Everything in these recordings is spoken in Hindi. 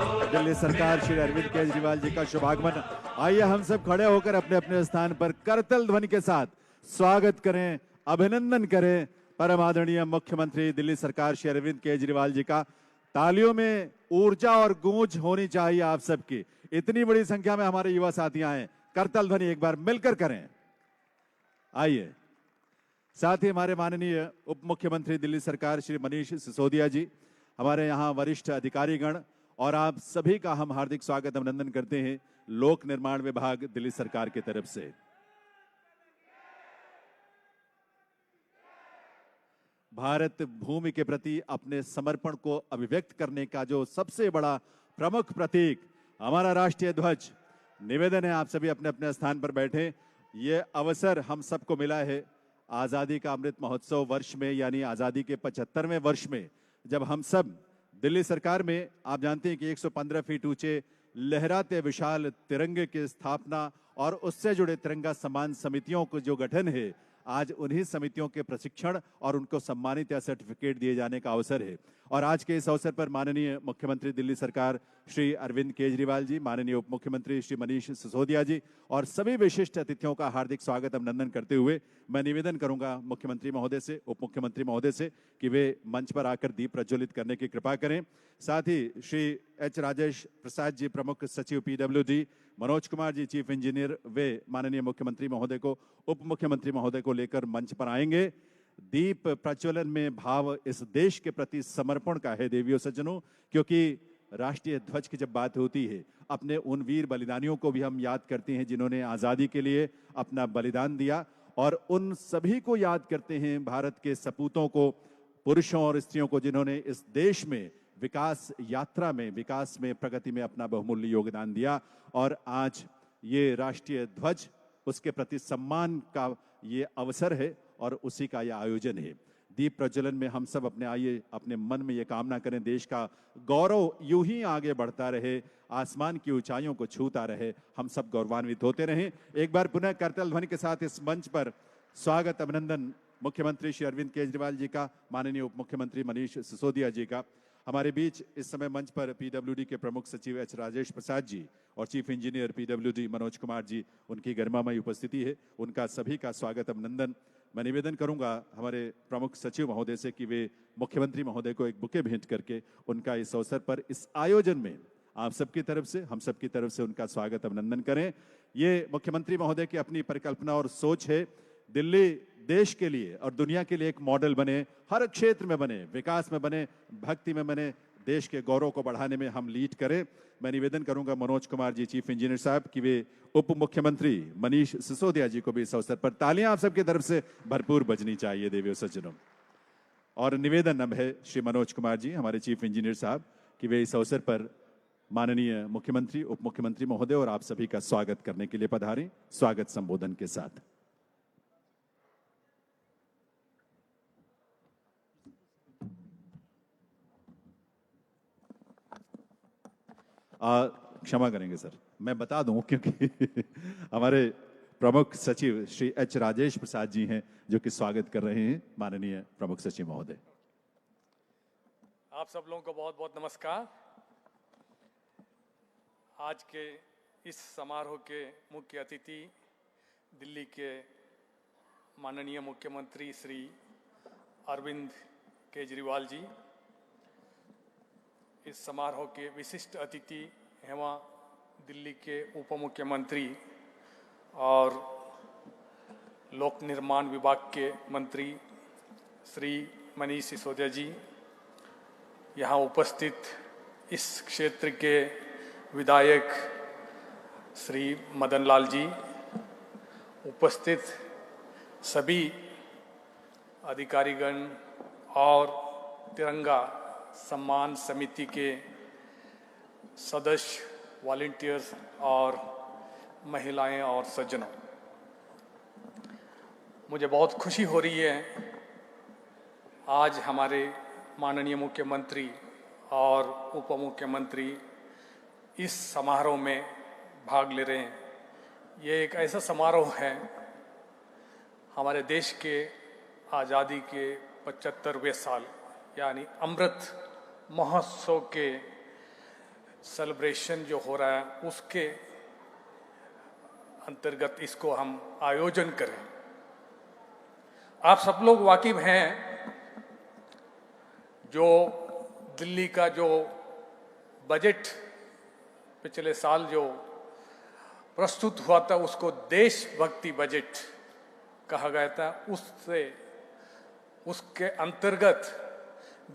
दिल्ली सरकार श्री अरविंद केजरीवाल जी का शुभागमन। आइए हम सब खड़े होकर अपने अपने स्थान पर करतल ध्वनि के साथ स्वागत करें, अभिनंदन करें परम आदरणीय मुख्यमंत्री दिल्ली सरकार श्री अरविंद केजरीवाल जी का। तालियों में ऊर्जा और गूंज होनी चाहिए आप सबकी। इतनी बड़ी संख्या में हमारे युवा साथी आए, करतल ध्वनि एक बार मिलकर करें। आइए, साथ ही हमारे माननीय उप मुख्यमंत्री दिल्ली सरकार श्री मनीष सिसोदिया जी, हमारे यहाँ वरिष्ठ अधिकारीगण और आप सभी का हम हार्दिक स्वागत अभिनंदन करते हैं लोक निर्माण विभाग दिल्ली सरकार की तरफ से। भारत भूमि के प्रति अपने समर्पण को अभिव्यक्त करने का जो सबसे बड़ा प्रमुख प्रतीक हमारा राष्ट्रीय ध्वज। निवेदन है आप सभी अपने अपने स्थान पर बैठे। ये अवसर हम सबको मिला है आज़ादी का अमृत महोत्सव वर्ष में, यानी आज़ादी के 75वें वर्ष में, जब हम सब दिल्ली सरकार में, आप जानते हैं कि 115 फीट ऊंचे लहराते विशाल तिरंगे की स्थापना और उससे जुड़े तिरंगा सम्मान समितियों को जो गठन है, आज उन्हीं समितियों के प्रशिक्षण और उनको सम्मानित या सर्टिफिकेट दिए जाने का अवसर है। और आज के इस अवसर पर माननीय मुख्यमंत्री दिल्ली सरकार श्री अरविंद केजरीवाल जी, माननीय उप मुख्यमंत्री श्री मनीष सिसोदिया जी और सभी विशिष्ट अतिथियों का हार्दिक स्वागत अभिनंदन करते हुए मैं निवेदन करूंगा मुख्यमंत्री महोदय से, उप मुख्यमंत्री महोदय से कि वे मंच पर आकर दीप प्रज्वलित करने की कृपा करें। साथ ही श्री एच राजेश प्रसाद जी, प्रमुख सचिव पीडब्ल्यूडी, मनोज कुमार जी, चीफ इंजीनियर, वे माननीय मुख्यमंत्री महोदय को, उप मुख्यमंत्री महोदय को लेकर मंच पर आएंगे। दीप प्रज्वलन में भाव इस देश के प्रति समर्पण का है देवियों सज्जनों, क्योंकि राष्ट्रीय ध्वज की जब बात होती है, अपने उन वीर बलिदानियों को भी हम याद करते हैं जिन्होंने आज़ादी के लिए अपना बलिदान दिया, और उन सभी को याद करते हैं भारत के सपूतों को, पुरुषों और स्त्रियों को, जिन्होंने इस देश में विकास यात्रा में, विकास में, प्रगति में अपना बहुमूल्य योगदान दिया। और आज ये राष्ट्रीय ध्वज, उसके प्रति सम्मान का ये अवसर है और उसी का यह आयोजन है। दीप प्रज्वलन में हम सब अपने मन में ये कामना करें, देश का गौरव यूं ही आगे बढ़ता रहे, आसमान की ऊंचाइयों को छूता रहे, हम सब गौरवान्वित होते रहें। एक बार पुनः करतल ध्वनि के साथ इस मंच पर स्वागत अभिनंदन मुख्यमंत्री श्री अरविंद केजरीवाल जी का, माननीय उप मुख्यमंत्री मनीष सिसोदिया जी का। हमारे बीच इस समय मंच पर पीडब्ल्यूडी के प्रमुख सचिव एच राजेश प्रसाद जी और chief engineer PWD Manoj Kumar ji, उनकी गरिमामयी उपस्थिति है, उनका सभी का स्वागत अभिनंदन। मैं निवेदन करूंगा हमारे प्रमुख सचिव महोदय से कि वे मुख्यमंत्री महोदय को एक बुके भेंट करके उनका इस अवसर पर, इस आयोजन में आप सबकी तरफ से, हम सबकी तरफ से उनका स्वागत अभिनंदन करें। ये मुख्यमंत्री महोदय की अपनी परिकल्पना और सोच है, दिल्ली देश के लिए और दुनिया के लिए एक मॉडल बने, हर क्षेत्र में बने, विकास में बने, भक्ति में बने, देश के गौरव को बढ़ाने में हम लीड करें। मैं निवेदन करूंगा मनोज कुमार जी, चीफ इंजीनियर साहब, कि वे उप मुख्यमंत्री मनीष सिसोदिया जी को भी इस अवसर पर, तालियां आप सबकी तरफ से भरपूर बजनी चाहिए देवियों सज्जनों। और निवेदन अब है श्री मनोज कुमार जी, हमारे चीफ इंजीनियर साहब, कि वे इस अवसर पर माननीय मुख्यमंत्री, उप मुख्यमंत्री महोदय और आप सभी का स्वागत करने के लिए पधारें, स्वागत संबोधन के साथ। क्षमा करेंगे सर, मैं बता दूं क्योंकि हमारे प्रमुख सचिव श्री एच राजेश प्रसाद जी हैं जो कि स्वागत कर रहे हैं, माननीय प्रमुख सचिव महोदय। आप सब लोगों को बहुत बहुत नमस्कार। आज के इस समारोह के मुख्य अतिथि दिल्ली के माननीय मुख्यमंत्री श्री अरविंद केजरीवाल जी, इस समारोह के विशिष्ट अतिथि एवं दिल्ली के उप मुख्यमंत्री और लोक निर्माण विभाग के मंत्री श्री मनीष सिसोदिया जी, यहाँ उपस्थित इस क्षेत्र के विधायक श्री मदन लाल जी, उपस्थित सभी अधिकारीगण और तिरंगा सम्मान समिति के सदस्य, वॉलंटियर्स और महिलाएं और सज्जनों, मुझे बहुत खुशी हो रही है आज हमारे माननीय मुख्यमंत्री और उप मुख्यमंत्री इस समारोह में भाग ले रहे हैं। ये एक ऐसा समारोह है, हमारे देश के आज़ादी के 75वें साल यानी अमृत महोत्सव के सेलिब्रेशन जो हो रहा है उसके अंतर्गत इसको हम आयोजन करें। आप सब लोग वाकिफ हैं, जो दिल्ली का जो बजट पिछले साल जो प्रस्तुत हुआ था उसको देशभक्ति बजट कहा गया था। उसके अंतर्गत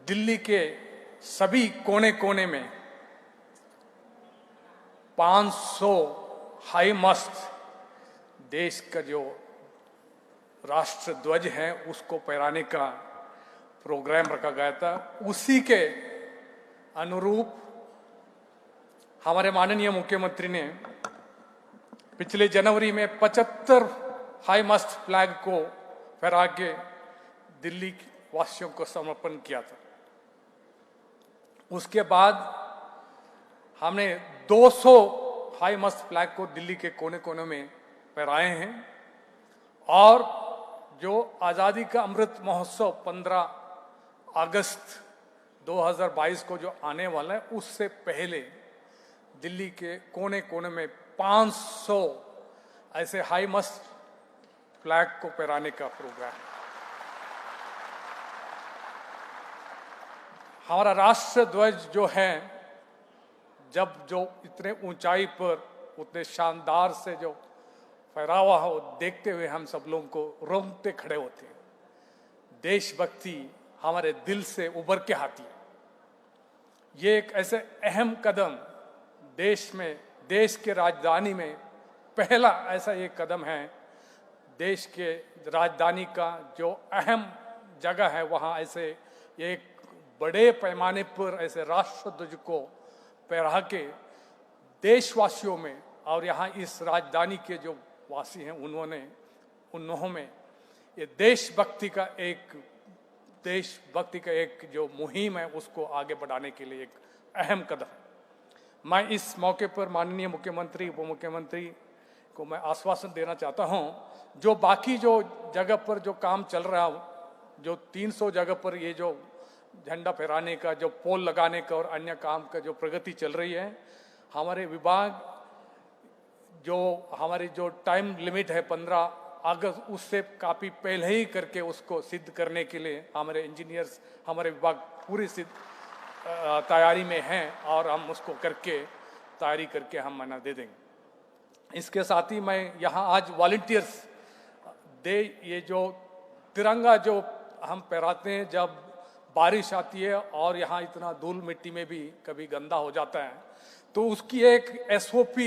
दिल्ली के सभी कोने कोने में 500 हाई मस्त देश का जो राष्ट्र ध्वज है उसको फहराने का प्रोग्राम रखा गया था। उसी के अनुरूप हमारे माननीय मुख्यमंत्री ने पिछले जनवरी में 75 हाई मस्त फ्लैग को फहरा के दिल्ली वासियों को समर्पण किया था। उसके बाद हमने 200 हाई मस्त फ्लैग को दिल्ली के कोने कोने में फहराए हैं और जो आज़ादी का अमृत महोत्सव 15 अगस्त 2022 को जो आने वाला है उससे पहले दिल्ली के कोने कोने में 500 ऐसे हाई मस्त फ्लैग को फहराने का प्रोग्राम है। हमारा राष्ट्र ध्वज जो है जब जो इतने ऊंचाई पर उतने शानदार से जो फहरावा हो देखते हुए हम सब लोगों को रोंगटे खड़े होते हैं। देशभक्ति हमारे दिल से उभर के आती है। ये एक ऐसे अहम कदम देश में, देश के राजधानी में पहला ऐसा एक कदम है। देश के राजधानी का जो अहम जगह है वहाँ ऐसे एक बड़े पैमाने पर ऐसे राष्ट्र ध्वज को फहरा के देशवासियों में और यहाँ इस राजधानी के जो वासी हैं उन्होंने में ये देशभक्ति का एक जो मुहिम है उसको आगे बढ़ाने के लिए एक अहम कदम है। मैं इस मौके पर माननीय मुख्यमंत्री, उप मुख्यमंत्री को मैं आश्वासन देना चाहता हूँ, जो बाकी जो जगह पर जो काम चल रहा, जो 300 जगह पर ये जो झंडा फहराने का, जो पोल लगाने का और अन्य काम का जो प्रगति चल रही है, हमारे विभाग हमारी जो टाइम लिमिट है 15 अगस्त उससे काफ़ी पहले ही करके उसको सिद्ध करने के लिए हमारे इंजीनियर्स, हमारे विभाग पूरी तैयारी में हैं और हम उसको करके तैयारी करके हम मना दे देंगे। इसके साथ ही मैं यहाँ आज वॉलंटियर्स डे, ये जो तिरंगा जो हम फहराते हैं जब बारिश आती है और यहाँ इतना धूल मिट्टी में भी कभी गंदा हो जाता है, तो उसकी एक SOP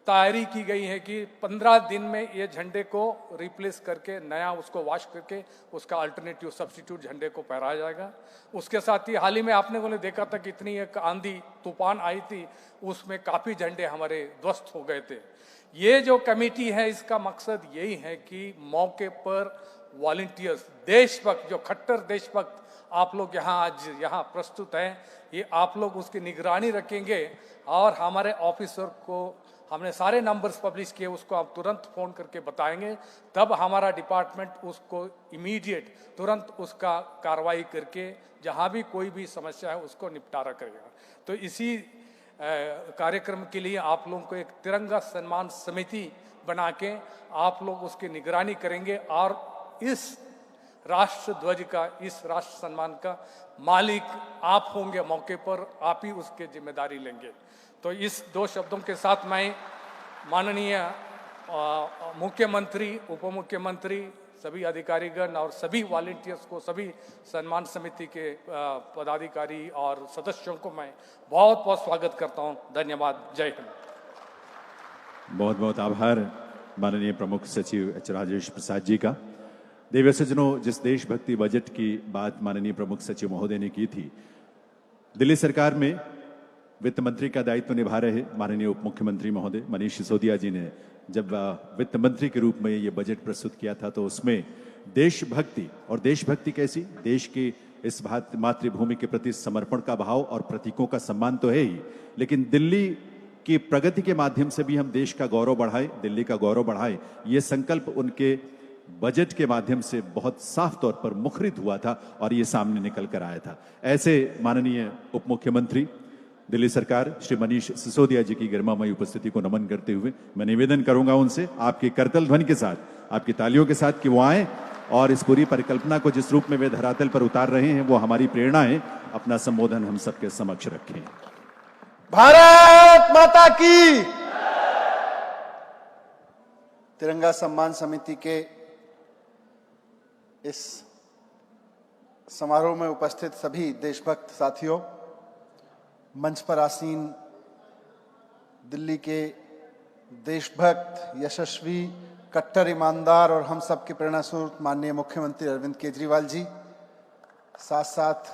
तैयारी की गई है कि 15 दिन में ये झंडे को रिप्लेस करके नया उसको वॉश करके उसका अल्टरनेटिव सब्स्टिट्यूट झंडे को फहराया जाएगा। उसके साथ ही हाल ही में आपने को देखा था कितनी एक आंधी तूफान आई थी, उसमें काफ़ी झंडे हमारे ध्वस्त हो गए थे। ये जो कमेटी है इसका मकसद यही है कि मौके पर वॉलंटियर्स, देशभक्त, जो खट्टर देशभक्त आप लोग आज यहाँ प्रस्तुत हैं, ये आप लोग उसकी निगरानी रखेंगे और हमारे ऑफिसर को हमने सारे नंबर्स पब्लिश किए, उसको आप तुरंत फ़ोन करके बताएंगे, तब हमारा डिपार्टमेंट उसको इमीडिएट तुरंत उसका कार्रवाई करके जहाँ भी कोई भी समस्या है उसको निपटारा करेगा। तो इसी कार्यक्रम के लिए आप लोगों को एक तिरंगा सम्मान समिति बना के आप लोग उसकी निगरानी करेंगे और इस राष्ट्र ध्वज का, इस राष्ट्र सम्मान का मालिक आप होंगे। मौके पर आप ही उसके जिम्मेदारी लेंगे। तो इस 2 शब्दों के साथ मैं माननीय मुख्यमंत्री, उप मुख्यमंत्री, सभी अधिकारीगण और सभी वॉलंटियर्स को, सभी सम्मान समिति के पदाधिकारी और सदस्यों को मैं बहुत बहुत स्वागत करता हूं। धन्यवाद। जय हिंद। बहुत बहुत आभार माननीय प्रमुख सचिव H राजेश प्रसाद जी का। देवी सज्जनों, जिस देशभक्ति बजट की बात माननीय प्रमुख सचिव महोदय ने की थी, दिल्ली सरकार में वित्त मंत्री का दायित्व निभा रहे माननीय उप मुख्यमंत्री महोदय मनीष सिसोदिया जी ने जब वित्त मंत्री के रूप में ये बजट प्रस्तुत किया था, तो उसमें देशभक्ति, और देशभक्ति कैसी, देश की इस मातृभूमि के प्रति समर्पण का भाव और प्रतीकों का सम्मान तो है ही, लेकिन दिल्ली की प्रगति के माध्यम से भी हम देश का गौरव बढ़ाए, दिल्ली का गौरव बढ़ाए, ये संकल्प उनके बजट के माध्यम से बहुत साफ तौर पर मुखरित हुआ था और ये सामने निकल कर आया था। ऐसे माननीय उप मुख्यमंत्री दिल्ली सरकार श्री मनीष सिसोदिया जी की गरिमामयी उपस्थिति को नमन करते हुए मैं निवेदन करूंगा उनसे आपकी करतल ध्वनि के साथ, आपकी तालियों के साथ कि वो आए और इस पूरी परिकल्पना को जिस रूप में वे धरातल पर उतार रहे हैं वो हमारी प्रेरणा है। अपना संबोधन हम सबके समक्ष रखें। भारत माता की। तिरंगा सम्मान समिति के इस समारोह में उपस्थित सभी देशभक्त साथियों, मंच पर आसीन दिल्ली के देशभक्त, यशस्वी, कट्टर ईमानदार और हम सबके प्रेरणा स्रोत माननीय मुख्यमंत्री अरविंद केजरीवाल जी, साथ साथ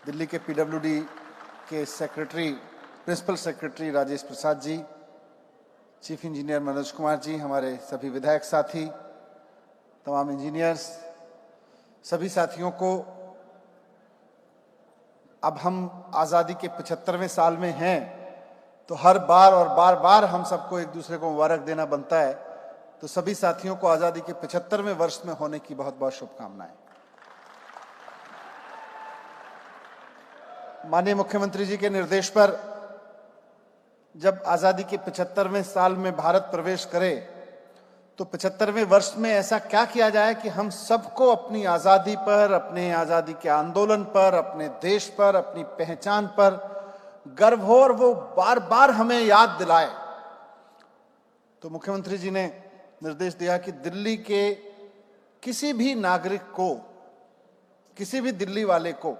दिल्ली के पीडब्ल्यूडी के secretary, principal secretary Rajesh Prasad जी, चीफ इंजीनियर मनोज कुमार जी, हमारे सभी विधायक साथी, तमाम इंजीनियर्स, सभी साथियों को, अब हम आज़ादी के 75वें साल में हैं तो हर बार और बार बार हम सबको एक दूसरे को मुबारक देना बनता है। तो सभी साथियों को आज़ादी के 75वें वर्ष में होने की बहुत बहुत शुभकामनाएं। माननीय मुख्यमंत्री जी के निर्देश पर जब आज़ादी के 75वें साल में भारत प्रवेश करे तो 75वें वर्ष में ऐसा क्या किया जाए कि हम सबको अपनी आज़ादी पर, अपने आज़ादी के आंदोलन पर, अपने देश पर, अपनी पहचान पर गर्व हो और वो बार बार हमें याद दिलाए। तो मुख्यमंत्री जी ने निर्देश दिया कि दिल्ली के किसी भी नागरिक को, किसी भी दिल्ली वाले को,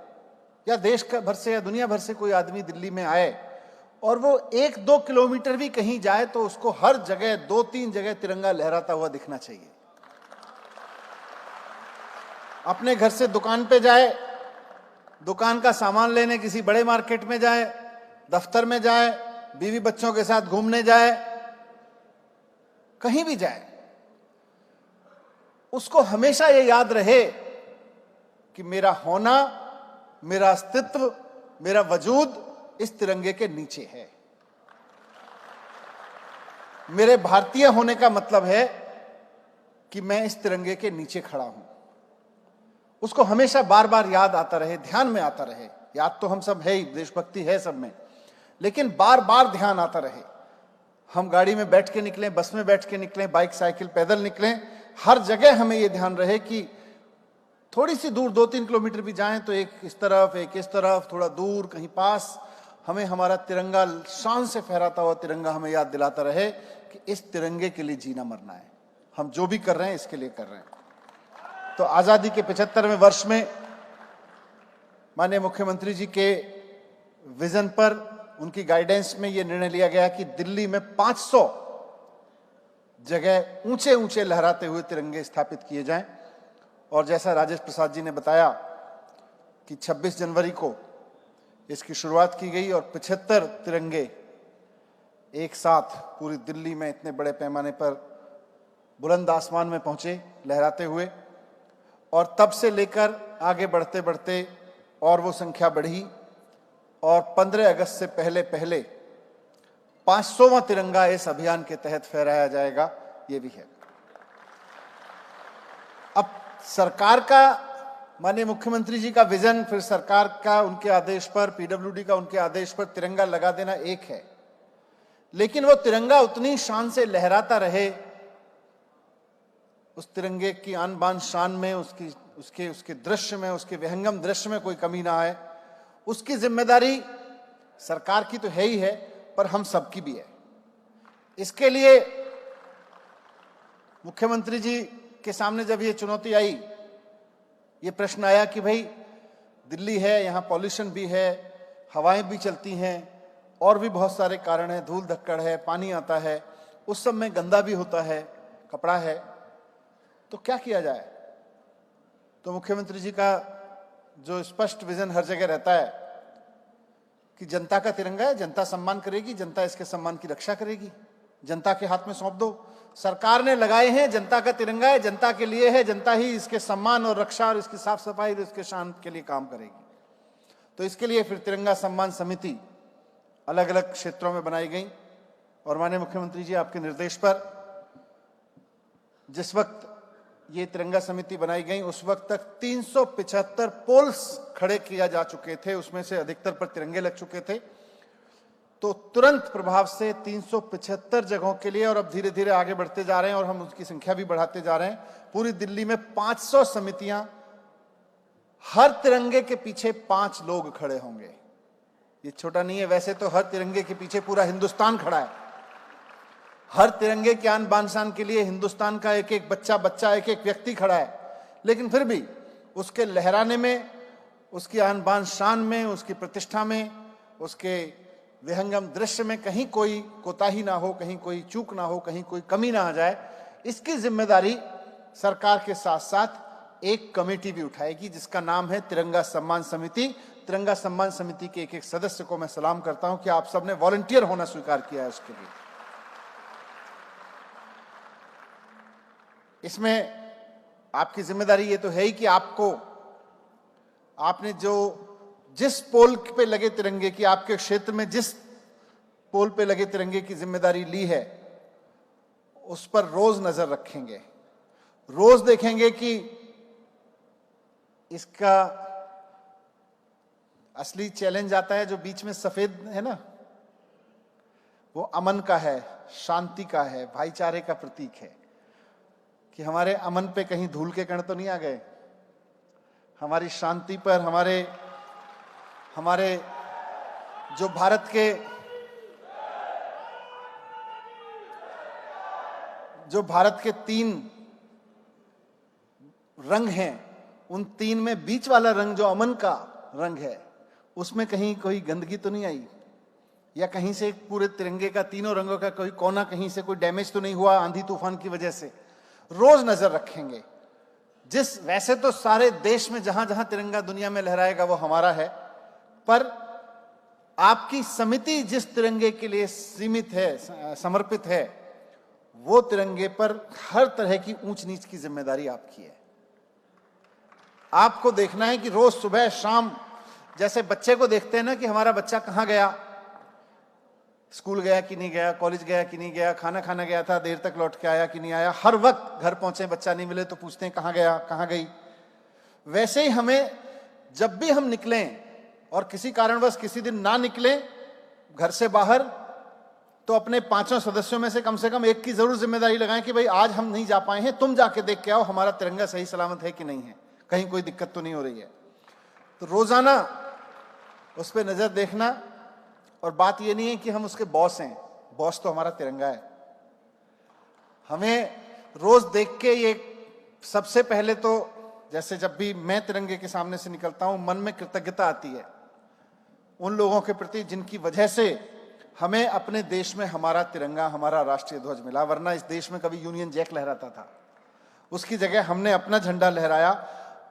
या देश का भर से या दुनिया भर से कोई आदमी दिल्ली में आए और वो 1-2 किलोमीटर भी कहीं जाए तो उसको हर जगह 2-3 जगह तिरंगा लहराता हुआ दिखना चाहिए। अपने घर से दुकान पे जाए, दुकान का सामान लेने किसी बड़े मार्केट में जाए, दफ्तर में जाए, बीवी बच्चों के साथ घूमने जाए, कहीं भी जाए, उसको हमेशा ये याद रहे कि मेरा होना, मेरा अस्तित्व, मेरा वजूद इस तिरंगे के नीचे है। मेरे भारतीय होने का मतलब है कि मैं इस तिरंगे के नीचे खड़ा हूं। उसको हमेशा बार बार याद आता रहे, ध्यान में आता रहे। याद तो हम सब है ही, देशभक्ति है सब में, लेकिन बार बार ध्यान आता रहे। हम गाड़ी में बैठ के निकलें, बस में बैठ के निकलें, बाइक साइकिल पैदल निकलें, हर जगह हमें यह ध्यान रहे कि थोड़ी सी दूर 2-3 किलोमीटर भी जाएं तो एक इस तरफ, एक इस तरफ, थोड़ा दूर, कहीं पास, हमें हमारा तिरंगा, शान से फहराता हुआ तिरंगा हमें याद दिलाता रहे कि इस तिरंगे के लिए जीना मरना है। हम जो भी कर रहे हैं इसके लिए कर रहे हैं। तो आज़ादी के 75वें वर्ष में माननीय मुख्यमंत्री जी के विजन पर, उनकी गाइडेंस में यह निर्णय लिया गया कि दिल्ली में 500 जगह ऊंचे ऊंचे लहराते हुए तिरंगे स्थापित किए जाएं। और जैसा राजेश प्रसाद जी ने बताया कि 26 जनवरी को इसकी शुरुआत की गई और 75 तिरंगे एक साथ पूरी दिल्ली में इतने बड़े पैमाने पर बुलंद आसमान में पहुंचे लहराते हुए। और तब से लेकर आगे बढ़ते बढ़ते और वो संख्या बढ़ी और 15 अगस्त से पहले पहले 500वां तिरंगा इस अभियान के तहत फहराया जाएगा, ये भी है। अब सरकार का, माननीय मुख्यमंत्री जी का विजन, फिर सरकार का उनके आदेश पर, पीडब्ल्यूडी का उनके आदेश पर तिरंगा लगा देना एक है, लेकिन वो तिरंगा उतनी शान से लहराता रहे, उस तिरंगे की आन बान शान में, उसके दृश्य में, उसके विहंगम दृश्य में कोई कमी ना आए, उसकी जिम्मेदारी सरकार की तो है ही है, पर हम सबकी भी है। इसके लिए मुख्यमंत्री जी के सामने जब ये चुनौती आई, ये प्रश्न आया कि भाई दिल्ली है, यहाँ पॉल्यूशन भी है, हवाएं भी चलती हैं, और भी बहुत सारे कारण हैं, धूल धक्कड़ है, पानी आता है, उस सब में गंदा भी होता है, कपड़ा है, तो क्या किया जाए। तो मुख्यमंत्री जी का जो स्पष्ट विजन हर जगह रहता है कि जनता का तिरंगा है, जनता सम्मान करेगी, जनता इसके सम्मान की रक्षा करेगी, जनता के हाथ में सौंप दो। सरकार ने लगाए हैं, जनता का तिरंगा है, जनता के लिए है, जनता ही इसके सम्मान और रक्षा और इसकी साफ सफाई और इसके शान के लिए काम करेगी। तो इसके लिए फिर तिरंगा सम्मान समिति अलग अलग क्षेत्रों में बनाई गई। और माननीय मुख्यमंत्री जी आपके निर्देश पर जिस वक्त ये तिरंगा समिति बनाई गई उस वक्त तक 375 पोल्स खड़े किया जा चुके थे, उसमें से अधिकतर पर तिरंगे लग चुके थे। तो तुरंत प्रभाव से 375 जगहों के लिए, और अब धीरे धीरे आगे बढ़ते जा रहे हैं और हम उसकी संख्या भी बढ़ाते जा रहे हैं, पूरी दिल्ली में 500 समितियां, हर तिरंगे के पीछे 5 लोग खड़े होंगे। ये छोटा नहीं है, वैसे तो हर तिरंगे के पीछे पूरा हिंदुस्तान खड़ा है। हर तिरंगे के आन बान शान के लिए हिंदुस्तान का एक एक बच्चा एक एक व्यक्ति खड़ा है, लेकिन फिर भी उसके लहराने में, उसकी आन बान शान में, उसकी प्रतिष्ठा में, उसके विहंगम दृश्य में कहीं कोई कोताही ना हो, कहीं कोई चूक ना हो, कहीं कोई कमी ना आ जाए, इसकी जिम्मेदारी सरकार के साथ साथ एक कमेटी भी उठाएगी जिसका नाम है तिरंगा सम्मान समिति। तिरंगा सम्मान समिति के एक एक सदस्य को मैं सलाम करता हूं कि आप सबने वॉलंटियर होना स्वीकार किया है उसके लिए। इसमें आपकी जिम्मेदारी ये तो है ही कि आपने जिस पोल पे लगे तिरंगे की, आपके क्षेत्र में जिस पोल पे लगे तिरंगे की जिम्मेदारी ली है, उस पर रोज नजर रखेंगे, रोज देखेंगे कि इसका असली चैलेंज आता है जो बीच में सफेद है ना, वो अमन का है, शांति का है, भाईचारे का प्रतीक है, कि हमारे अमन पे कहीं धूल के कण तो नहीं आ गए, हमारी शांति पर, हमारे जो भारत के 3 रंग हैं, उन 3 में बीच वाला रंग जो अमन का रंग है, उसमें कहीं कोई गंदगी तो नहीं आई, या कहीं से पूरे तिरंगे का, तीनों रंगों का कोई कोना कहीं से कोई डैमेज तो नहीं हुआ आंधी तूफान की वजह से। रोज नजर रखेंगे। वैसे तो सारे देश में जहां जहां तिरंगा दुनिया में लहराएगा वो हमारा है, पर आपकी समिति जिस तिरंगे के लिए सीमित है, समर्पित है, वो तिरंगे पर हर तरह की ऊंच नीच की जिम्मेदारी आपकी है। आपको देखना है कि रोज सुबह शाम, जैसे बच्चे को देखते हैं ना कि हमारा बच्चा कहां गया, स्कूल गया कि नहीं गया, कॉलेज गया कि नहीं गया, खाना खाना गया था, देर तक लौट के आया कि नहीं आया, हर वक्त घर पहुंचे बच्चा नहीं मिले तो पूछते हैं कहां गया, कहां गई। वैसे ही हमें जब भी हम निकलें और किसी कारणवश किसी दिन ना निकले घर से बाहर, तो अपने 5 सदस्यों में से कम एक की जरूर जिम्मेदारी लगाएं कि भाई आज हम नहीं जा पाए हैं, तुम जाके देख के आओ हमारा तिरंगा सही सलामत है कि नहीं है, कहीं कोई दिक्कत तो नहीं हो रही है। तो रोजाना उस पर नजर देखना। और बात ये नहीं है कि हम उसके बॉस हैं, बॉस तो हमारा तिरंगा है। हमें रोज देख के ये सबसे पहले तो, जैसे जब भी मैं तिरंगे के सामने से निकलता हूं, मन में कृतज्ञता आती है उन लोगों के प्रति जिनकी वजह से हमें अपने देश में हमारा तिरंगा, हमारा राष्ट्रीय ध्वज मिला। वरना इस देश में कभी यूनियन जैक लहराता था, उसकी जगह हमने अपना झंडा लहराया।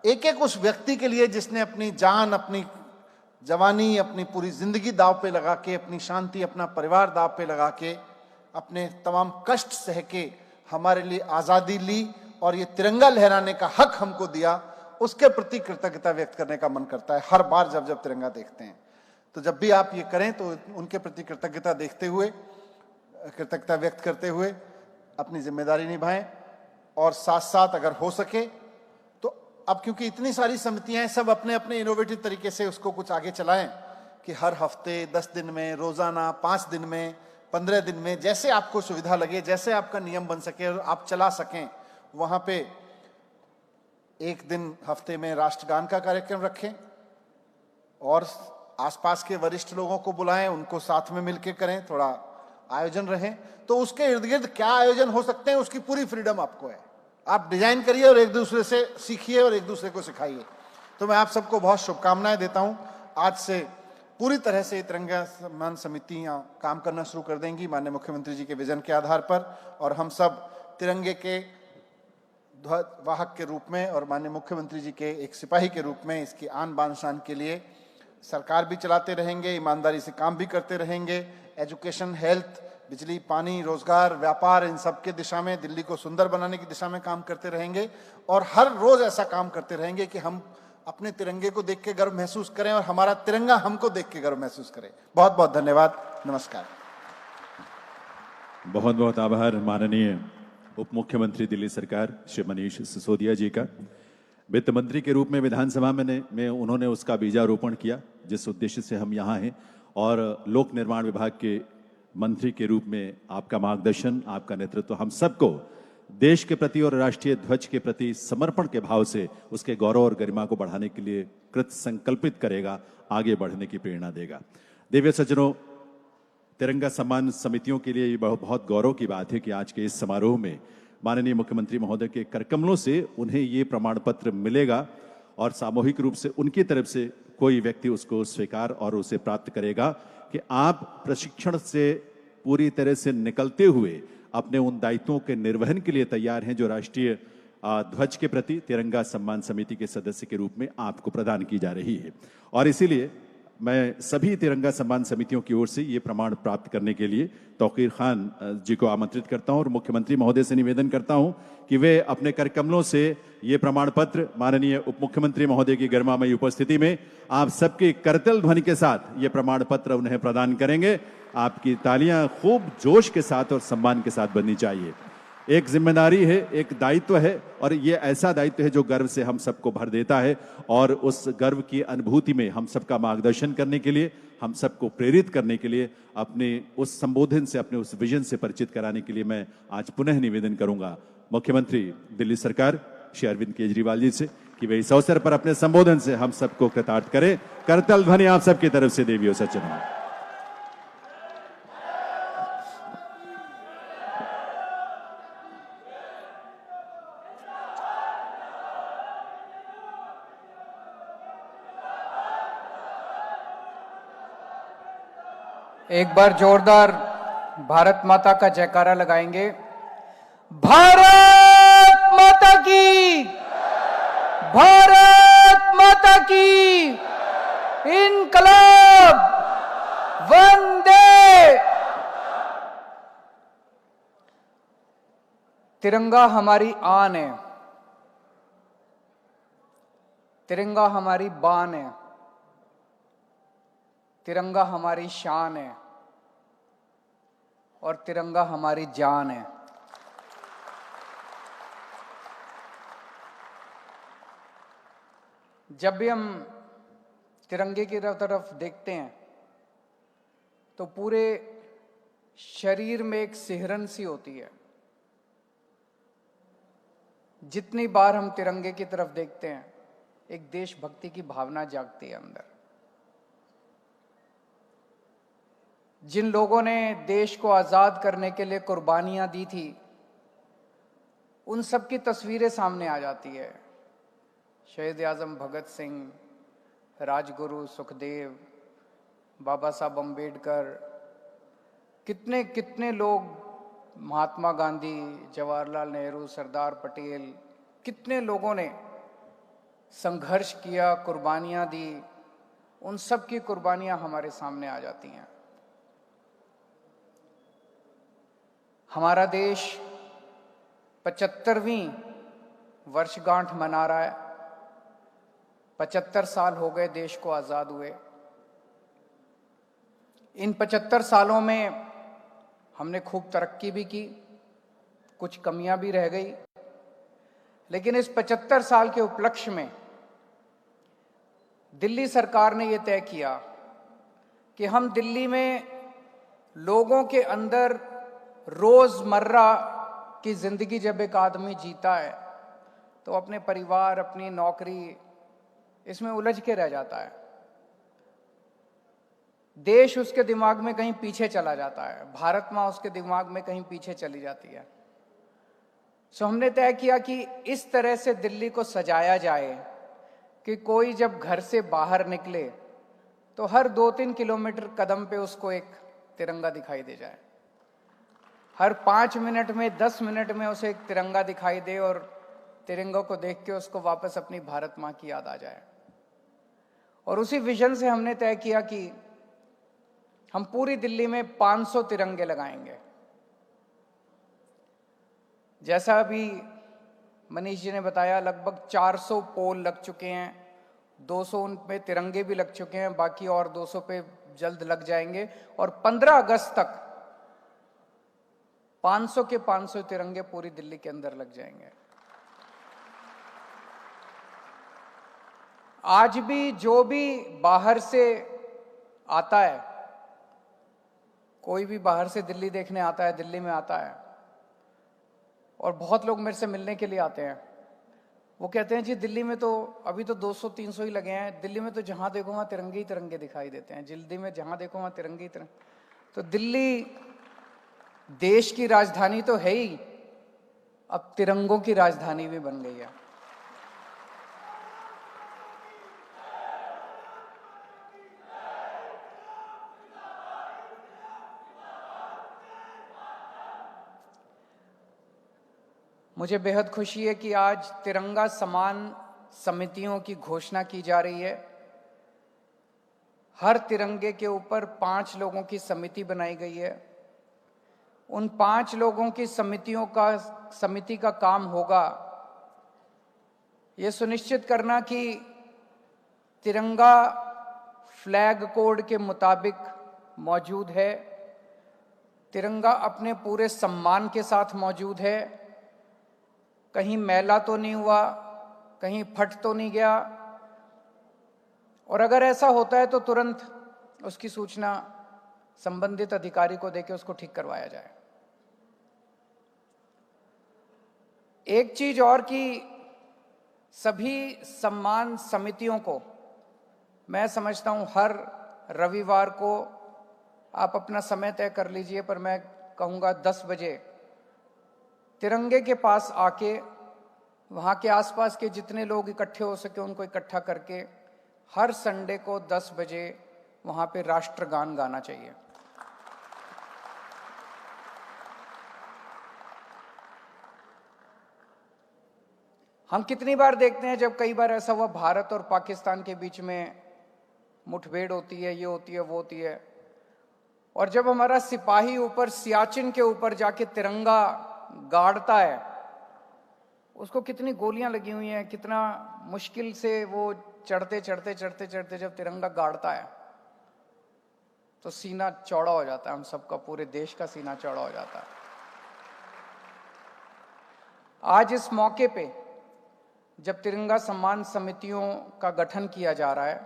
एक एक उस व्यक्ति के लिए जिसने अपनी जान, अपनी जवानी, अपनी पूरी जिंदगी दांव पे लगा के, अपनी शांति, अपना परिवार दांव पे लगा के, अपने तमाम कष्ट सह के हमारे लिए आजादी ली और ये तिरंगा लहराने का हक हमको दिया, उसके प्रति कृतज्ञता व्यक्त करने का मन करता है हर बार जब जब तिरंगा देखते हैं। तो जब भी आप ये करें तो उनके प्रति कृतज्ञता व्यक्त करते हुए अपनी जिम्मेदारी निभाएं। और साथ साथ अगर हो सके तो अब क्योंकि इतनी सारी समितियां हैं, सब अपने अपने इनोवेटिव तरीके से उसको कुछ आगे चलाएं कि हर हफ्ते, 10 दिन में, रोजाना, 5 दिन में, 15 दिन में, जैसे आपको सुविधा लगे, जैसे आपका नियम बन सके और आप चला सकें, वहां पे एक दिन हफ्ते में राष्ट्रगान का कार्यक्रम रखें और आसपास के वरिष्ठ लोगों को बुलाएं, उनको साथ में मिलकर करें, थोड़ा आयोजन रहे। तो उसके इर्द गिर्द क्या आयोजन हो सकते हैं उसकी पूरी फ्रीडम आपको है। आप डिजाइन करिए और एक दूसरे से सीखिए और एक दूसरे को सिखाइए। तो मैं आप सबको बहुत शुभकामनाएं देता हूं। आज से पूरी तरह से तिरंगा सम्मान समितियां काम करना शुरू कर देंगी माननीय मुख्यमंत्री जी के विजन के आधार पर, और हम सब तिरंगे के ध्वजवाहक के रूप में और माननीय मुख्यमंत्री जी के एक सिपाही के रूप में इसकी आन बान शान के लिए सरकार भी चलाते रहेंगे, ईमानदारी से काम भी करते रहेंगे। एजुकेशन, हेल्थ, बिजली, पानी, रोजगार, व्यापार, इन सब के दिशा में, दिल्ली को सुंदर बनाने की दिशा में काम करते रहेंगे और हर रोज ऐसा काम करते रहेंगे कि हम अपने तिरंगे को देख के गर्व महसूस करें और हमारा तिरंगा हमको देख के गर्व महसूस करे। बहुत बहुत धन्यवाद। नमस्कार। बहुत बहुत आभार माननीय उप मुख्यमंत्री दिल्ली सरकार श्री मनीष सिसोदिया जी का। वित्त मंत्री के रूप में विधानसभा में उन्होंने उसका बीजारोपण किया, जिस उद्देश्य से हम यहाँ हैं। और लोक निर्माण विभाग के मंत्री के रूप में आपका मार्गदर्शन, आपका नेतृत्व हम सबको देश के प्रति और राष्ट्रीय ध्वज के प्रति समर्पण के भाव से उसके गौरव और गरिमा को बढ़ाने के लिए कृत संकल्पित करेगा, आगे बढ़ने की प्रेरणा देगा। दिव्य सज्जनों, तिरंगा सम्मान समितियों के लिए ये बहुत गौरव की बात है कि आज के इस समारोह में माननीय मुख्यमंत्री महोदय के करकमलों से उन्हें ये प्रमाण पत्र मिलेगा और सामूहिक रूप से उनकी तरफ से कोई व्यक्ति उसको स्वीकार और उसे प्राप्त करेगा कि आप प्रशिक्षण से पूरी तरह से निकलते हुए अपने उन दायित्वों के निर्वहन के लिए तैयार हैं जो राष्ट्रीय ध्वज के प्रति तिरंगा सम्मान समिति के सदस्य के रूप में आपको प्रदान की जा रही है। और इसीलिए मैं सभी तिरंगा सम्मान समितियों की ओर से ये प्रमाण प्राप्त करने के लिए तौकीर खान जी को आमंत्रित करता हूं और मुख्यमंत्री महोदय से निवेदन करता हूं कि वे अपने करकमलों से ये प्रमाण पत्र माननीय उप मुख्यमंत्री महोदय की गरिमामयी उपस्थिति में आप सबकी करतल ध्वनि के साथ ये प्रमाण पत्र उन्हें प्रदान करेंगे। आपकी तालियां खूब जोश के साथ और सम्मान के साथ बननी चाहिए। एक जिम्मेदारी है, एक दायित्व है और ये ऐसा दायित्व है जो गर्व से हम सबको भर देता है। और उस गर्व की अनुभूति में हम सबका मार्गदर्शन करने के लिए, हम सबको प्रेरित करने के लिए, अपने उस संबोधन से, अपने उस विजन से परिचित कराने के लिए मैं आज पुनः निवेदन करूंगा मुख्यमंत्री दिल्ली सरकार श्री अरविंद केजरीवाल जी से कि वे इस अवसर पर अपने संबोधन से हम सबको कृतार्थ करें। करतल ध्वनि आप सबकी तरफ से देवियों सज्जनों। एक बार जोरदार भारत माता का जयकारा लगाएंगे। भारत माता की, भारत माता की, इनकलाब, वंदे। तिरंगा हमारी आन है, तिरंगा हमारी बान है, तिरंगा हमारी शान है और तिरंगा हमारी जान है। जब भी हम तिरंगे की तरफ देखते हैं तो पूरे शरीर में एक सिहरन सी होती है। जितनी बार हम तिरंगे की तरफ देखते हैं एक देशभक्ति की भावना जागती है अंदर। जिन लोगों ने देश को आजाद करने के लिए कुर्बानियां दी थी उन सब की तस्वीरें सामने आ जाती है। शहीद आजम भगत सिंह, राजगुरु सुखदेव, बाबा साहब अम्बेडकर, कितने कितने लोग, महात्मा गांधी, जवाहरलाल नेहरू, सरदार पटेल, कितने लोगों ने संघर्ष किया, कुर्बानियां दी। उन सब की कुर्बानियां हमारे सामने आ जाती हैं। हमारा देश 75वीं वर्षगांठ मना रहा है। 75 साल हो गए देश को आजाद हुए। इन 75 सालों में हमने खूब तरक्की भी की, कुछ कमियां भी रह गई, लेकिन इस 75 साल के उपलक्ष्य में दिल्ली सरकार ने यह तय किया कि हम दिल्ली में लोगों के अंदर रोजमर्रा की जिंदगी जब एक आदमी जीता है तो अपने परिवार, अपनी नौकरी, इसमें उलझ के रह जाता है। देश उसके दिमाग में कहीं पीछे चला जाता है, भारत माँ उसके दिमाग में कहीं पीछे चली जाती है। सो हमने तय किया कि इस तरह से दिल्ली को सजाया जाए कि कोई जब घर से बाहर निकले तो हर 2-3 किलोमीटर कदम पे उसको एक तिरंगा दिखाई दे जाए। हर 5 मिनट में, 10 मिनट में उसे एक तिरंगा दिखाई दे और तिरंगा को देख के उसको वापस अपनी भारत माँ की याद आ जाए। और उसी विजन से हमने तय किया कि हम पूरी दिल्ली में 500 तिरंगे लगाएंगे। जैसा अभी मनीष जी ने बताया, लगभग 400 पोल लग चुके हैं, 200 उन पे तिरंगे भी लग चुके हैं, बाकी और 200 पे जल्द लग जाएंगे। और 15 अगस्त तक 500 के 500 तिरंगे पूरी दिल्ली के अंदर लग जाएंगे। आज भी जो भी बाहर से आता है, कोई भी बाहर से दिल्ली देखने आता है, दिल्ली में आता है, और बहुत लोग मेरे से मिलने के लिए आते हैं, वो कहते हैं जी दिल्ली में तो अभी तो 200-300 ही लगे हैं, दिल्ली में तो जहां देखो वहां तिरंगे ही तिरंगे दिखाई देते हैं, दिल्ली में जहां देखो वहां तिरंगे ही तिरंगे। तो दिल्ली देश की राजधानी तो है ही, अब तिरंगों की राजधानी भी बन गई है। मुझे बेहद खुशी है कि आज तिरंगा सम्मान समितियों की घोषणा की जा रही है। हर तिरंगे के ऊपर 5 लोगों की समिति बनाई गई है। उन 5 लोगों की समिति का काम होगा ये सुनिश्चित करना कि तिरंगा फ्लैग कोड के मुताबिक मौजूद है, तिरंगा अपने पूरे सम्मान के साथ मौजूद है, कहीं मैला तो नहीं हुआ, कहीं फट तो नहीं गया, और अगर ऐसा होता है तो तुरंत उसकी सूचना संबंधित अधिकारी को देकर उसको ठीक करवाया जाए। एक चीज और कि सभी सम्मान समितियों को मैं समझता हूं हर रविवार को आप अपना समय तय कर लीजिए, पर मैं कहूंगा 10 बजे तिरंगे के पास आके वहां के आसपास के जितने लोग इकट्ठे हो सके उनको इकट्ठा करके हर संडे को 10 बजे वहां पे राष्ट्रगान गाना चाहिए। हम कितनी बार देखते हैं, जब कई बार ऐसा हुआ भारत और पाकिस्तान के बीच में मुठभेड़ होती है, ये होती है, वो होती है, और जब हमारा सिपाही ऊपर सियाचिन के ऊपर जाके तिरंगा गाड़ता है, उसको कितनी गोलियां लगी हुई हैं, कितना मुश्किल से वो चढ़ते चढ़ते चढ़ते चढ़ते जब तिरंगा गाड़ता है तो सीना चौड़ा हो जाता है, हम सबका, पूरे देश का सीना चौड़ा हो जाता है। आज इस मौके पे जब तिरंगा सम्मान समितियों का गठन किया जा रहा है,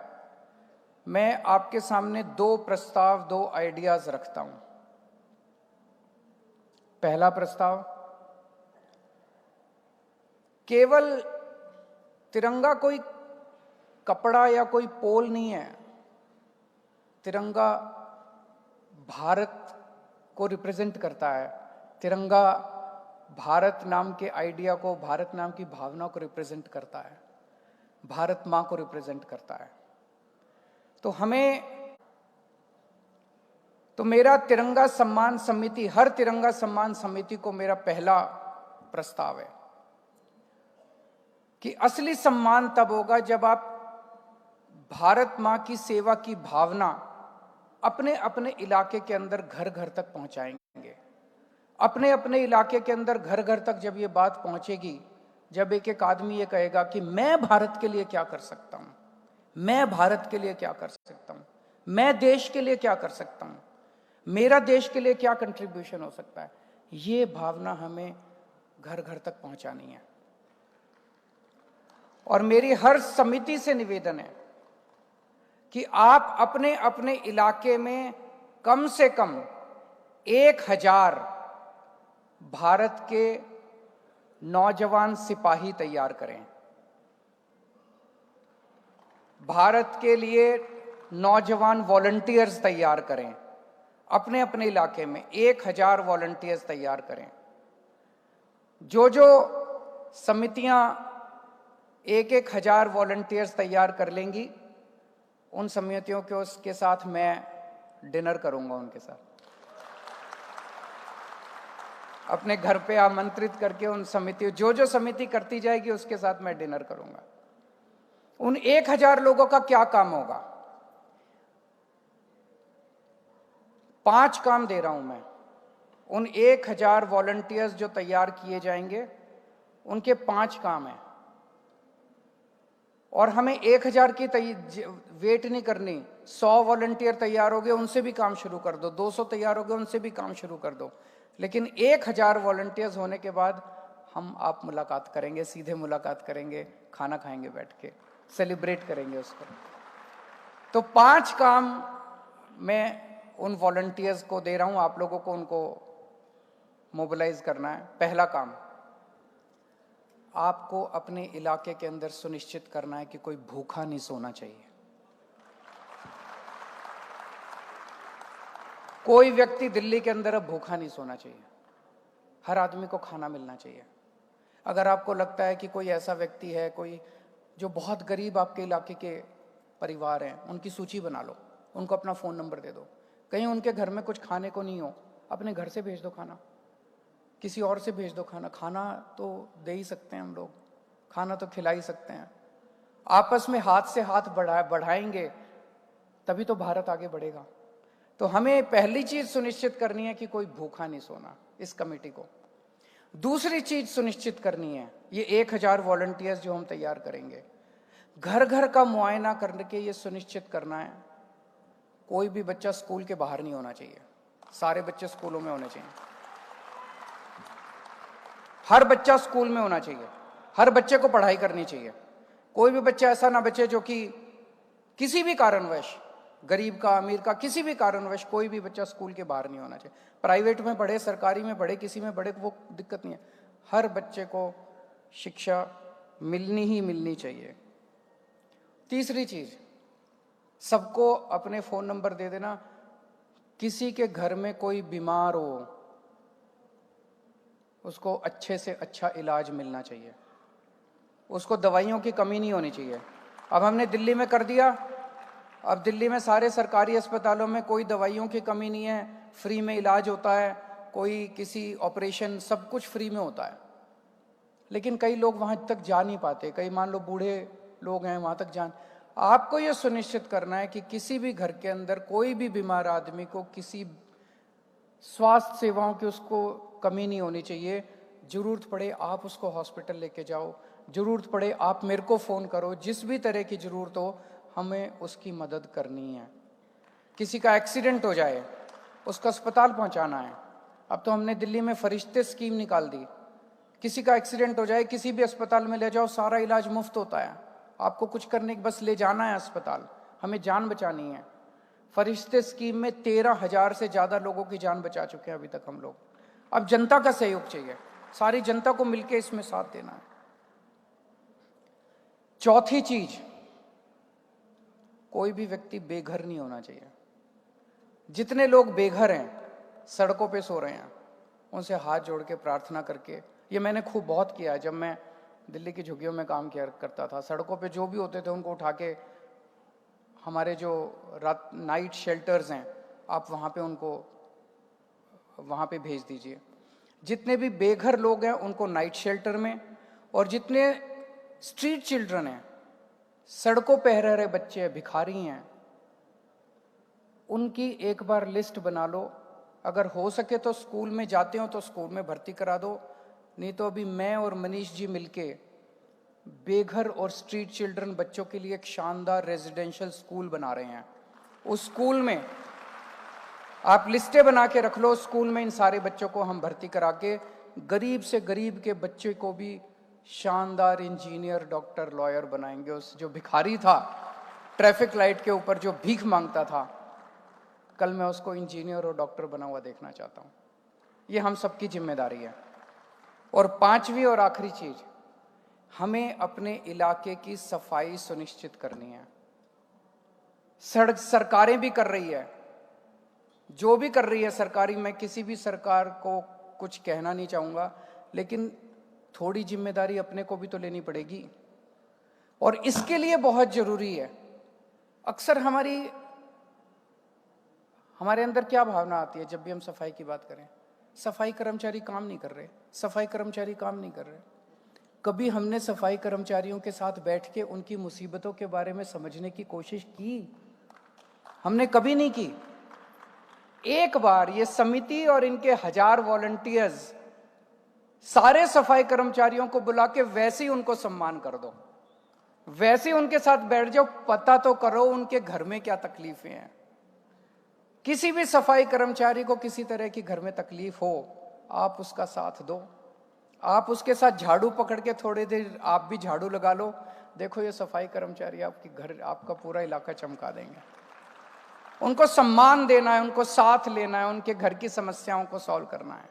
मैं आपके सामने 2 प्रस्ताव, 2 आइडियाज रखता हूं। पहला प्रस्ताव, केवल तिरंगा कोई कपड़ा या कोई पोल नहीं है, तिरंगा भारत को रिप्रेजेंट करता है, तिरंगा भारत नाम के आइडिया को, भारत नाम की भावना को रिप्रेजेंट करता है, भारत मां को रिप्रेजेंट करता है। तो मेरा तिरंगा सम्मान समिति, हर तिरंगा सम्मान समिति को मेरा पहला प्रस्ताव है कि असली सम्मान तब होगा जब आप भारत मां की सेवा की भावना अपने अपने इलाके के अंदर घर घर तक पहुंचाएंगे। अपने अपने इलाके के अंदर घर घर तक जब ये बात पहुंचेगी, जब एक एक आदमी ये कहेगा कि मैं भारत के लिए क्या कर सकता हूं, मैं भारत के लिए क्या कर सकता हूं, मैं देश के लिए क्या कर सकता हूं, मेरा देश के लिए क्या कंट्रीब्यूशन हो सकता है, ये भावना हमें घर घर तक पहुंचानी है। और मेरी हर समिति से निवेदन है कि आप अपने अपने इलाके में कम से कम 1000 भारत के नौजवान सिपाही तैयार करें। भारत के लिए नौजवान वॉलंटियर्स तैयार करें। अपने अपने इलाके में 1000 वॉलंटियर्स तैयार करें। जो समितियां 1000 वॉलंटियर्स तैयार कर लेंगी, उन समितियों के साथ मैं डिनर करूंगा, उनके साथ अपने घर पे आमंत्रित करके उन समितियों, जो समिति करती जाएगी उसके साथ मैं डिनर करूंगा। उन 1000 लोगों का क्या काम होगा? 5 काम दे रहा हूं मैं। उन 1000 वॉलंटियर्स जो तैयार किए जाएंगे, उनके 5 काम हैं। और हमें 1000 की वेट नहीं करनी। 100 वॉलंटियर तैयार हो गए, उनसे भी काम शुरू कर दो। 200 तैयार हो गए, उनसे भी काम शुरू कर दो। लेकिन 1000 वॉलंटियर्स होने के बाद हम आप मुलाकात करेंगे, सीधे मुलाकात करेंगे, खाना खाएंगे बैठ के, सेलिब्रेट करेंगे उसको। तो 5 काम मैं उन वॉलंटियर्स को दे रहा हूं, आप लोगों को उनको मोबिलाइज करना है। पहला काम, आपको अपने इलाके के अंदर सुनिश्चित करना है कि कोई भूखा नहीं सोना चाहिए। कोई व्यक्ति दिल्ली के अंदर अब भूखा नहीं सोना चाहिए। हर आदमी को खाना मिलना चाहिए। अगर आपको लगता है कि कोई ऐसा व्यक्ति है, कोई जो बहुत गरीब आपके इलाके के परिवार हैं, उनकी सूची बना लो, उनको अपना फ़ोन नंबर दे दो। कहीं उनके घर में कुछ खाने को नहीं हो, अपने घर से भेज दो खाना, किसी और से भेज दो खाना। खाना तो दे ही सकते हैं हम लोग, खाना तो खिला ही सकते हैं। आपस में हाथ से हाथ बढ़ाएंगे तभी तो भारत आगे बढ़ेगा। तो हमें पहली चीज सुनिश्चित करनी है कि कोई भूखा नहीं सोना, इस कमेटी को। दूसरी चीज सुनिश्चित करनी है, ये 1000 वॉलंटियर्स जो हम तैयार करेंगे, घर घर का मुआयना करके ये सुनिश्चित करना है कोई भी बच्चा स्कूल के बाहर नहीं होना चाहिए। सारे बच्चे स्कूलों में होने चाहिए। हर बच्चा स्कूल में होना चाहिए। हर बच्चे को पढ़ाई करनी चाहिए। कोई भी बच्चा ऐसा ना बचे जो कि किसी भी कारणवश, गरीब का अमीर का, किसी भी कारणवश कोई भी बच्चा स्कूल के बाहर नहीं होना चाहिए। प्राइवेट में पढ़े, सरकारी में पढ़े, किसी में पढ़े, वो दिक्कत नहीं है। हर बच्चे को शिक्षा मिलनी ही मिलनी चाहिए। तीसरी चीज, सबको अपने फोन नंबर दे देना। किसी के घर में कोई बीमार हो, उसको अच्छे से अच्छा इलाज मिलना चाहिए, उसको दवाइयों की कमी नहीं होनी चाहिए। अब हमने दिल्ली में कर दिया, अब दिल्ली में सारे सरकारी अस्पतालों में कोई दवाइयों की कमी नहीं है, फ्री में इलाज होता है, कोई किसी ऑपरेशन, सब कुछ फ्री में होता है। लेकिन कई लोग वहां तक जा नहीं पाते, कई मान लो बूढ़े लोग हैं, वहां तक जान। आपको यह सुनिश्चित करना है कि किसी भी घर के अंदर कोई भी बीमार आदमी को किसी स्वास्थ्य सेवाओं की उसको कमी नहीं होनी चाहिए। जरूरत पड़े आप उसको हॉस्पिटल लेके जाओ, जरूरत पड़े आप मेरे को फोन करो, जिस भी तरह की जरूरत हो हमें उसकी मदद करनी है। किसी का एक्सीडेंट हो जाए, उसको अस्पताल पहुंचाना है। अब तो हमने दिल्ली में फरिश्ते स्कीम निकाल दी, किसी का एक्सीडेंट हो जाए किसी भी अस्पताल में ले जाओ, सारा इलाज मुफ्त होता है। आपको कुछ करने की बस ले जाना है अस्पताल, हमें जान बचानी है। फरिश्ते स्कीम में 13,000 से ज्यादा लोगों की जान बचा चुके हैं अभी तक हम लोग। अब जनता का सहयोग चाहिए, सारी जनता को मिलकर इसमें साथ देना है। चौथी चीज, कोई भी व्यक्ति बेघर नहीं होना चाहिए। जितने लोग बेघर हैं, सड़कों पे सो रहे हैं, उनसे हाथ जोड़ के प्रार्थना करके, ये मैंने खूब बहुत किया है जब मैं दिल्ली की झुग्गियों में काम किया करता था। सड़कों पे जो भी होते थे उनको उठा के, हमारे जो रात नाइट शेल्टर्स हैं, आप वहाँ पे उनको वहाँ पे भेज दीजिए। जितने भी बेघर लोग हैं उनको नाइट शेल्टर में, और जितने स्ट्रीट चिल्ड्रन हैं, सड़कों पे रह रहे बच्चे हैं, भिखारी हैं, उनकी एक बार लिस्ट बना लो। अगर हो सके तो स्कूल में जाते हो तो स्कूल में भर्ती करा दो, नहीं तो अभी मैं और मनीष जी मिलके बेघर और स्ट्रीट चिल्ड्रन बच्चों के लिए एक शानदार रेजिडेंशियल स्कूल बना रहे हैं। उस स्कूल में आप लिस्टें बना के रख लो, स्कूल में इन सारे बच्चों को हम भर्ती करा के गरीब से गरीब के बच्चे को भी शानदार इंजीनियर, डॉक्टर, लॉयर बनाएंगे। उस जो भिखारी था ट्रैफिक लाइट के ऊपर जो भीख मांगता था, कल मैं उसको इंजीनियर और डॉक्टर बना हुआ देखना चाहता हूं। ये हम सबकी जिम्मेदारी है। और पांचवी और आखिरी चीज, हमें अपने इलाके की सफाई सुनिश्चित करनी है। सड़क सरकारें भी कर रही है, जो भी कर रही है सरकारी, मैं किसी भी सरकार को कुछ कहना नहीं चाहूंगा, लेकिन थोड़ी जिम्मेदारी अपने को भी तो लेनी पड़ेगी। और इसके लिए बहुत जरूरी है, अक्सर हमारे अंदर क्या भावना आती है जब भी हम सफाई की बात करें, सफाई कर्मचारी काम नहीं कर रहे, सफाई कर्मचारी काम नहीं कर रहे। कभी हमने सफाई कर्मचारियों के साथ बैठ के उनकी मुसीबतों के बारे में समझने की कोशिश की? हमने कभी नहीं की। एक बार ये समिति और इनके 1000 वॉलंटियर्स सारे सफाई कर्मचारियों को बुला के वैसे ही उनको सम्मान कर दो। वैसे उनके साथ बैठ जाओ, पता तो करो उनके घर में क्या तकलीफें हैं। किसी भी सफाई कर्मचारी को किसी तरह की घर में तकलीफ हो, आप उसका साथ दो, आप उसके साथ झाड़ू पकड़ के थोड़ी देर आप भी झाड़ू लगा लो, देखो ये सफाई कर्मचारी आपकी घर, आपका पूरा इलाका चमका देंगे। उनको सम्मान देना है, उनको साथ लेना है, उनके घर की समस्याओं को सॉल्व करना है।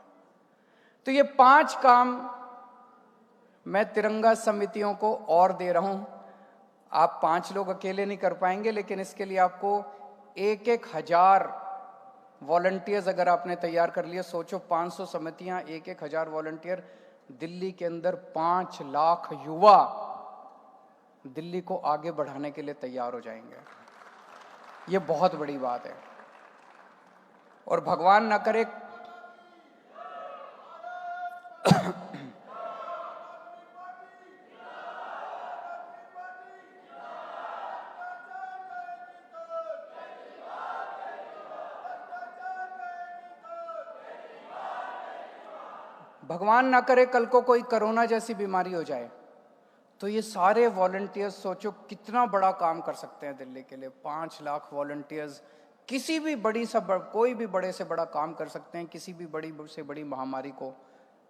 तो ये 5 काम मैं तिरंगा समितियों को और दे रहा हूं। आप 5 लोग अकेले नहीं कर पाएंगे, लेकिन इसके लिए आपको 1-1 हजार वॉलंटियर्स अगर आपने तैयार कर लिए, सोचो 500 समितियां, 1-1 हजार वॉलंटियर, दिल्ली के अंदर 5 लाख युवा दिल्ली को आगे बढ़ाने के लिए तैयार हो जाएंगे। ये बहुत बड़ी बात है। और भगवान ना करे भगवान ना करे कल को कोई कोरोना जैसी बीमारी हो जाए, तो ये सारे वॉलंटियर्स सोचो कितना बड़ा काम कर सकते हैं दिल्ली के लिए। 5 लाख वॉलंटियर्स किसी भी कोई भी बड़े से बड़ा काम कर सकते हैं, किसी भी बड़ी से बड़ी महामारी को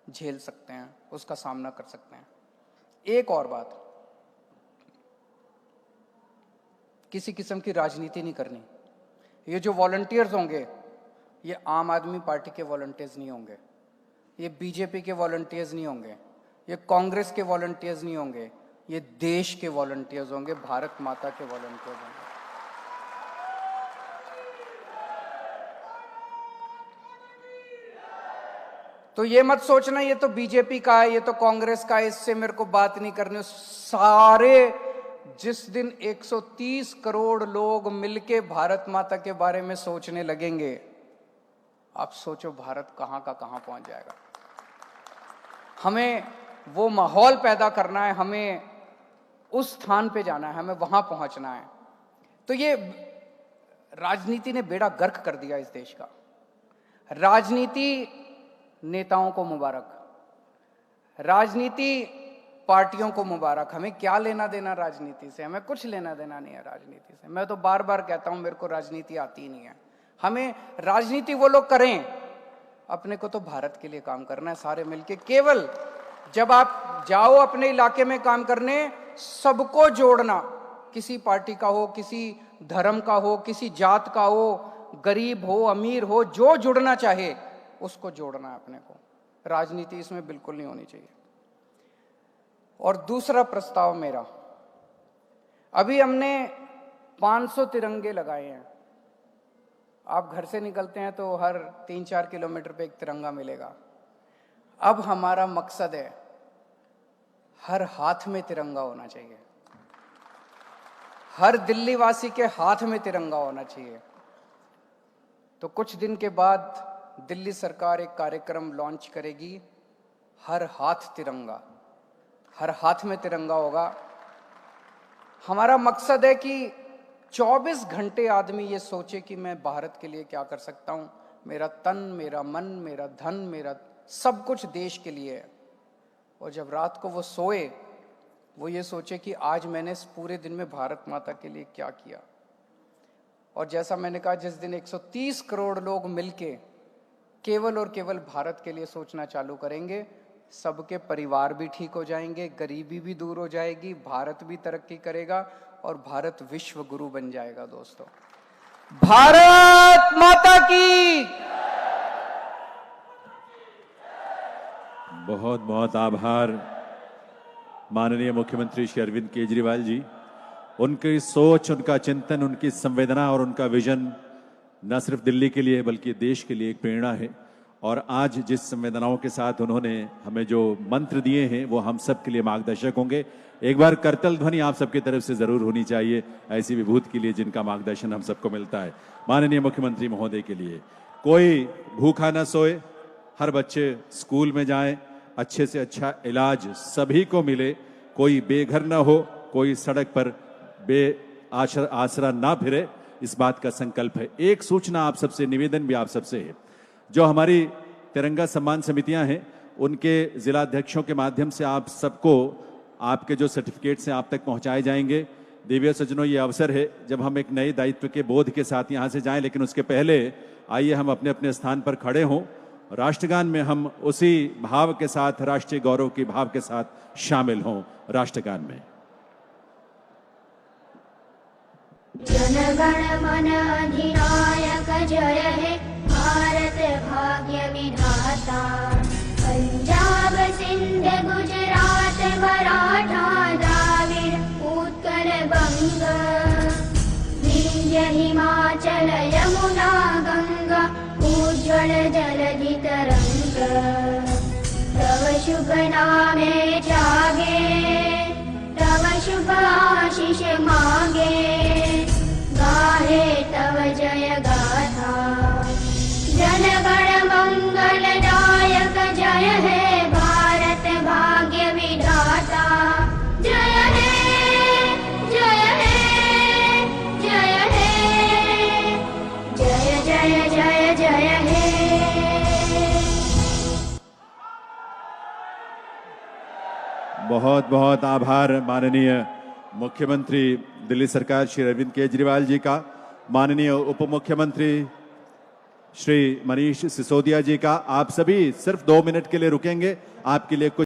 झेल सकते हैं, उसका सामना कर सकते हैं। एक और बात, किसी किस्म की राजनीति नहीं करनी। ये जो वॉलंटियर्स होंगे, ये आम आदमी पार्टी के वॉलंटियर्स नहीं होंगे, ये बीजेपी के वॉलंटियर्स नहीं होंगे, ये कांग्रेस के वॉलंटियर्स नहीं होंगे, ये देश के वॉलंटियर्स होंगे, भारत माता के वॉलंटियर्स होंगे। तो ये मत सोचना ये तो बीजेपी का है, ये तो कांग्रेस का है, इससे मेरे को बात नहीं करनी। सारे जिस दिन 130 करोड़ लोग मिलके भारत माता के बारे में सोचने लगेंगे, आप सोचो भारत कहां का कहां पहुंच जाएगा। हमें वो माहौल पैदा करना है, हमें उस स्थान पे जाना है, हमें वहां पहुंचना है। तो ये राजनीति ने बेड़ा गर्क कर दिया इस देश का। राजनीति नेताओं को मुबारक, राजनीति पार्टियों को मुबारक। हमें क्या लेना देना राजनीति से? हमें कुछ लेना देना नहीं है राजनीति से। मैं तो बार बार कहता हूं मेरे को राजनीति आती ही नहीं है। हमें राजनीति वो लोग करें, अपने को तो भारत के लिए काम करना है सारे मिलके। केवल जब आप जाओ अपने इलाके में काम करने, सबको जोड़ना, किसी पार्टी का हो, किसी धर्म का हो, किसी जात का हो, गरीब हो अमीर हो, जो जुड़ना चाहे उसको जोड़ना है अपने को। राजनीति इसमें बिल्कुल नहीं होनी चाहिए। और दूसरा प्रस्ताव मेरा, अभी हमने 500 तिरंगे लगाए हैं। आप घर से निकलते हैं तो हर 3-4 किलोमीटर पे एक तिरंगा मिलेगा। अब हमारा मकसद है हर हाथ में तिरंगा होना चाहिए, हर दिल्ली वासी के हाथ में तिरंगा होना चाहिए। तो कुछ दिन के बाद दिल्ली सरकार एक कार्यक्रम लॉन्च करेगी, हर हाथ तिरंगा, हर हाथ में तिरंगा होगा। हमारा मकसद है कि 24 घंटे आदमी ये सोचे कि मैं भारत के लिए क्या कर सकता हूं। मेरा तन, मेरा मन, मेरा धन, मेरा सब कुछ देश के लिए है। और जब रात को वो सोए, वो ये सोचे कि आज मैंने इस पूरे दिन में भारत माता के लिए क्या किया। और जैसा मैंने कहा, जिस दिन 130 करोड़ लोग मिलके केवल और केवल भारत के लिए सोचना चालू करेंगे, सबके परिवार भी ठीक हो जाएंगे, गरीबी भी दूर हो जाएगी, भारत भी तरक्की करेगा और भारत विश्व गुरु बन जाएगा। दोस्तों, भारत माता की बहुत बहुत आभार माननीय मुख्यमंत्री श्री अरविंद केजरीवाल जी। उनकी सोच, उनका चिंतन, उनकी संवेदना और उनका विजन न सिर्फ दिल्ली के लिए बल्कि देश के लिए एक प्रेरणा है। और आज जिस संवेदनाओं के साथ उन्होंने हमें जो मंत्र दिए हैं वो हम सब के लिए मार्गदर्शक होंगे। एक बार करतल ध्वनि आप सबकी तरफ से जरूर होनी चाहिए ऐसी विभूति के लिए जिनका मार्गदर्शन हम सबको मिलता है। माननीय मुख्यमंत्री महोदय के लिए, कोई भूखा न सोए, हर बच्चे स्कूल में जाएं, अच्छे से अच्छा इलाज सभी को मिले, कोई बेघर न हो, कोई सड़क पर आसरा ना फिरे, इस बात का संकल्प है। एक सूचना आप सबसे, निवेदन भी आप सबसे है, जो हमारी तिरंगा सम्मान समितियां हैं उनके जिलाध्यक्षों के माध्यम से आप सबको आपके जो सर्टिफिकेट्स हैं आप तक पहुंचाए जाएंगे। देवी सज्जनों, ये अवसर है जब हम एक नए दायित्व के बोध के साथ यहाँ से जाएं, लेकिन उसके पहले आइए हम अपने अपने स्थान पर खड़े हों। राष्ट्रगान में हम उसी भाव के साथ, राष्ट्रीय गौरव के भाव के साथ शामिल हों राष्ट्रगान में। जनगण मन अधिनायक जय हे भारत भाग्य विधाता। पंजाब सिंध गुजरात मराठा द्राविड़ उत्कल बंग विंध्य हिमाचल यमुना गंगा उज्ज्वल जलधि तरंग। तव शुभ नामे जागे तव शुभ आशीष मांगे गाहे तव जय गाथा। जनगण मंगलदायक जय हे भारत भाग्य विधाता। जय हे जय हे जय हे जय जय जय जय हे। बहुत बहुत आभार माननीय मुख्यमंत्री दिल्ली सरकार श्री अरविंद केजरीवाल जी का, माननीय उप मुख्यमंत्री श्री मनीष सिसोदिया जी का। आप सभी सिर्फ 2 मिनट के लिए रुकेंगे, आपके लिए कुछ